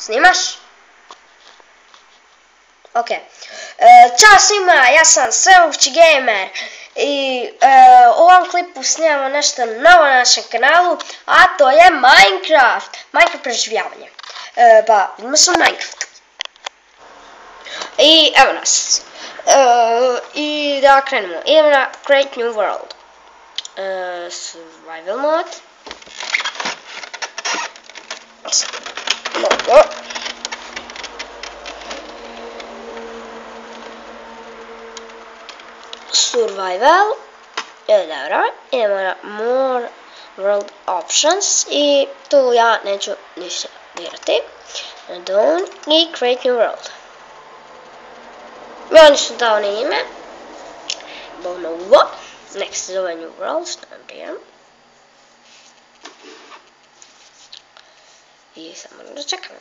Snimaš? Ok. Ćao svima, ja sam Svemogući Gamer i u ovom klipu snimamo nešto novo na našem kanalu, a to je Minecraft preživljavanje. Pa vidimo se u Minecraft. I evo nas. I da krenemo. Idemo na Create New World. Survival mode. Survival. Dobro, idemo na More World Options i tu ja neću ništa dirati. Done i Create New World. I oni su dao na ime. Bonovo. Nek se zove New World, što ne brijem. I samo da čekam.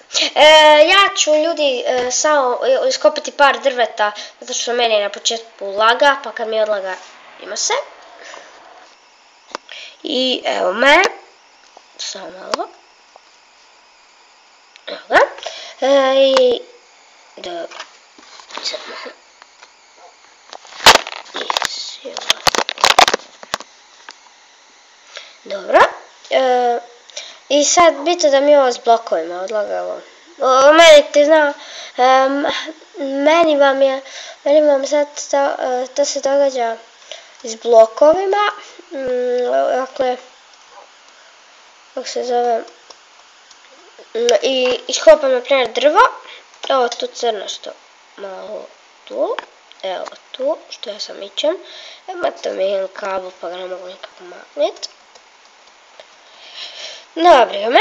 Ja ću ljudi samo iskopati par drveta, zato što meni na početku laga, pa kad mi odlaga ima se. I evo me. Samo malo. Evo ga. I da... Dobro. I sad bitno da mi ovo s blokovima odlagamo. Meni ti zna, meni vam sad to se događa s blokovima. Dakle, kako se zove, i iskopam na primjer drvo. Ovo tu crno što malo tu. Evo tu, što ja sam ićem. Imate mi jedan kabel pa ga ne mogu nikako makniti. Nabrijo me.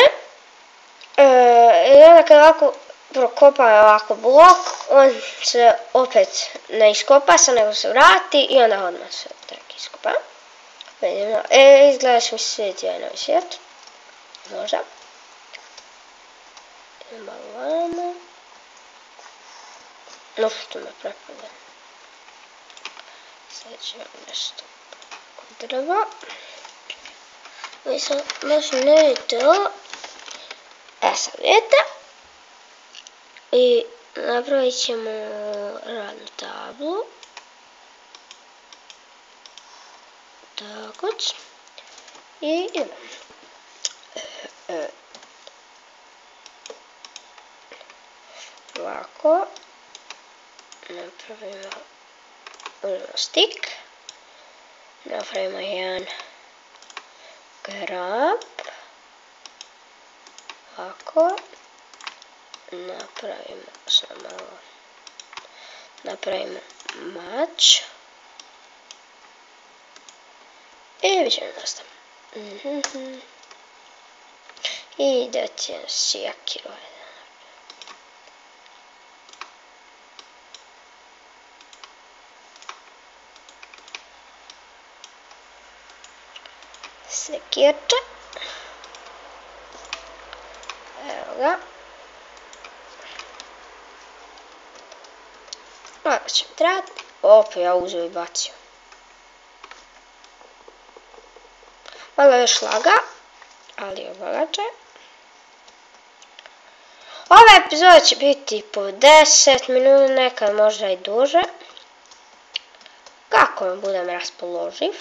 I onda kad ovako prokopam ovako blok, on se opet ne iskopa se, nego se vrati i onda odmah se tako iskopa. Izgledaš mi se svijet jedan novi svijet. Možda. Idemo ovamo. No što me prepada. Sad ću nešto kod drva. I sad baš ne vidite ovo. Sad vidite. I napravit ćemo radnu tablu. Tako. I idemo. Ovako. Napravimo stik. Napravimo jedan grab. Ovako. Napravimo samo ovo. Napravimo mač. I bit ćemo dosta. I da će sjekiru. Sekirče. Evo ga. Malo će mi trebati. Opet ja uzeo i bacio. Malo još laga, ali obagače. Ova epizoda će biti po 10 minuta, nekad možda i duže. Kako mi budem raspoloživ.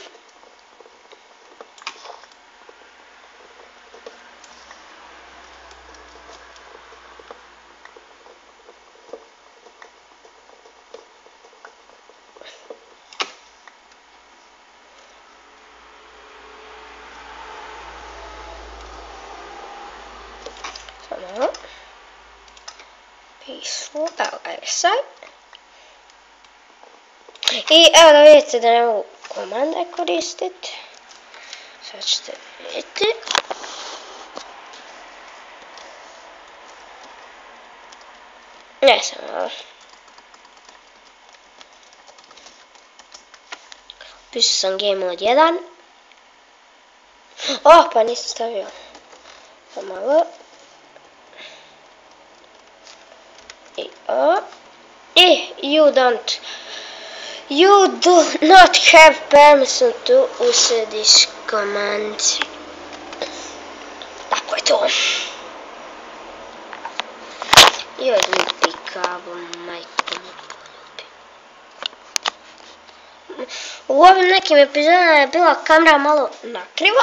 Peaceful, evo ga je sad. I evo da vidite da ne mogu komande koristiti. Sad ćete vidjeti. Ne sam ovo. Pisao sam game mode 1. Pa nisam stavio. Pa malo. You do not have permission to use this command. Tako je to. kablo, majko mu. U ovim nekim epizodama je bila kamera malo nakrivo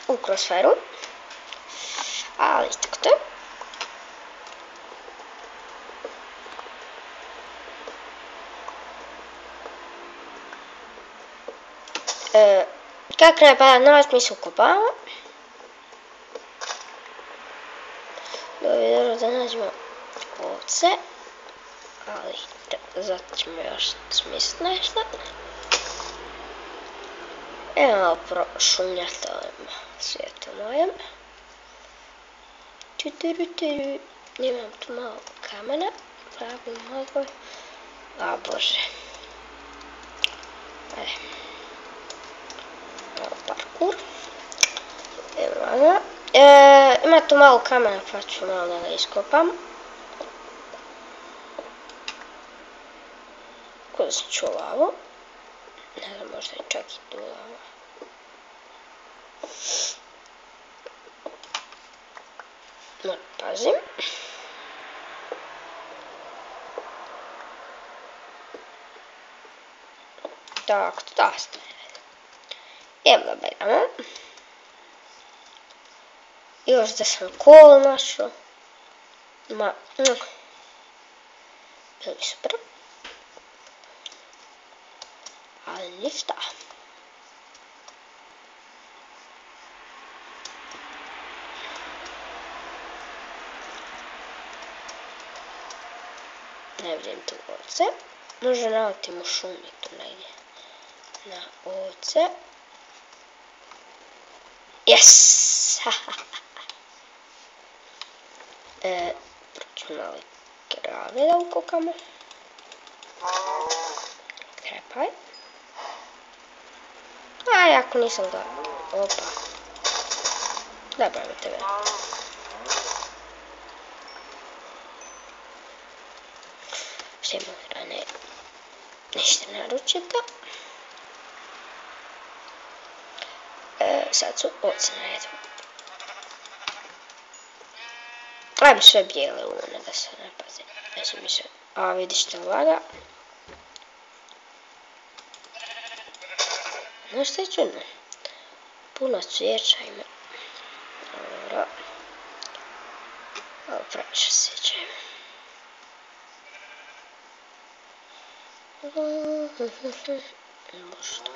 u crossfire-u, ali tako to. Kad krene padat novac, mi se ukopavamo. Dobro da nađemo ovce, ali zato ćemo još smisliti nešto. Evo malo prošumljati ovim svijetom mojim. Imam tu malo kamena, pravi mogoj. A bože. Malo parkour. Evo ima tu malo kamena pa ću malo da ga iskopam. Koristit ću lavu. Ne znam, možda i čak i tu lava. Moram pazim. Tako, da staje. Evo da beramo. Još da sam kol našao. Bili super. Ali ništa. Ne vidim tu ovce. Možda naletim u šumi tu negdje. Na ovce. Yes! Proću malo krave da ukokamo. Krepaj. Aj, ako nisam ga... Opa. Dobro mi tebe. Što ima hrane? Ništa naručito. Sad su ovce na redu. Ajmo sve bijele uvone da se ne pazi. Neće mi se... A vidiš te laga. Znaš što je čudno? Puno cvijeća ima. Dobro. Ovo previše cvijeća ima. Možda.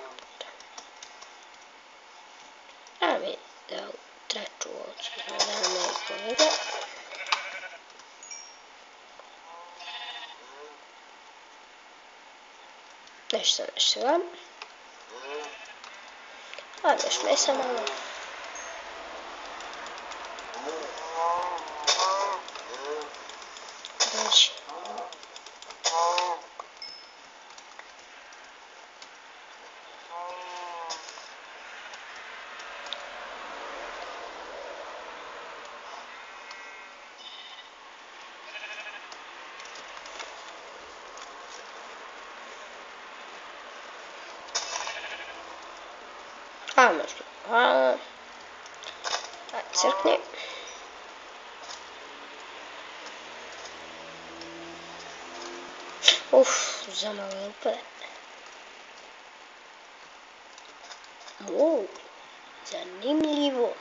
A mi da u treću ovcu da nam ne povede. Nešto ne šivam. A još mesa malo. Dođi. A možda. Ajde, crkni. Zamalo je upade. Zanimljivo.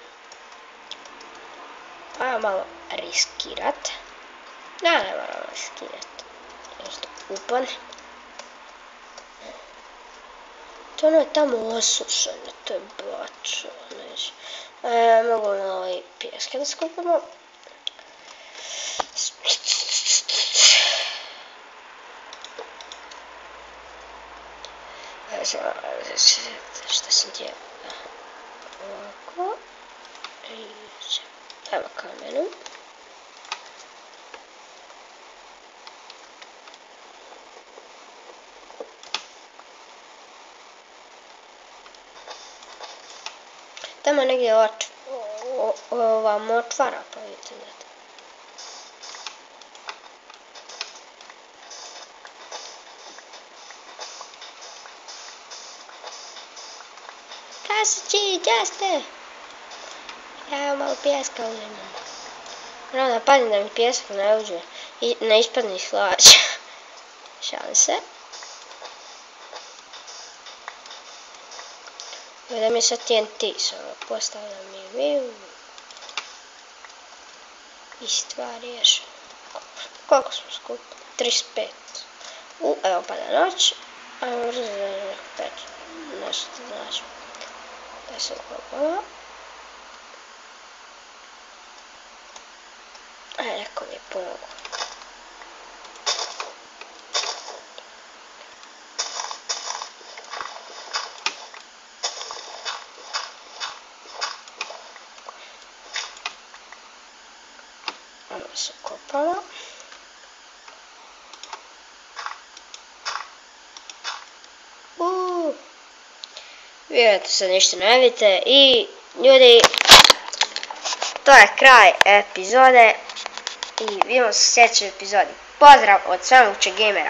Pa malo riskirat. Ne moram riskirat. Nešto upane. To ono je tamo osušeno, to je bačo, neće. Mogu na ovaj pijeske da skupimo. Šta sam ti je? Ovako. Evo kamenu. Tamo negdje vam otvara, pa vidite da to. Kasići, gdje ste? Ja malo pijeska uzimam. Moram da pazim da mi pijesak ne uđe. ne ispadne slać. Šalim se. Da mi je sad TNT, postavljam i view. I stvar riješena. Koliko smo skupili? 35. Evo pada noć. Ajmo brzo za neko 5. Nešto znači. 10 kopova. Neko mi je pomogao. Ovo se kopala. Vjerojatno se ništa ne vidite i ljudi, to je kraj epizode i vidimo se u sljedećoj epizodi. Pozdrav od svemogućeg gamera.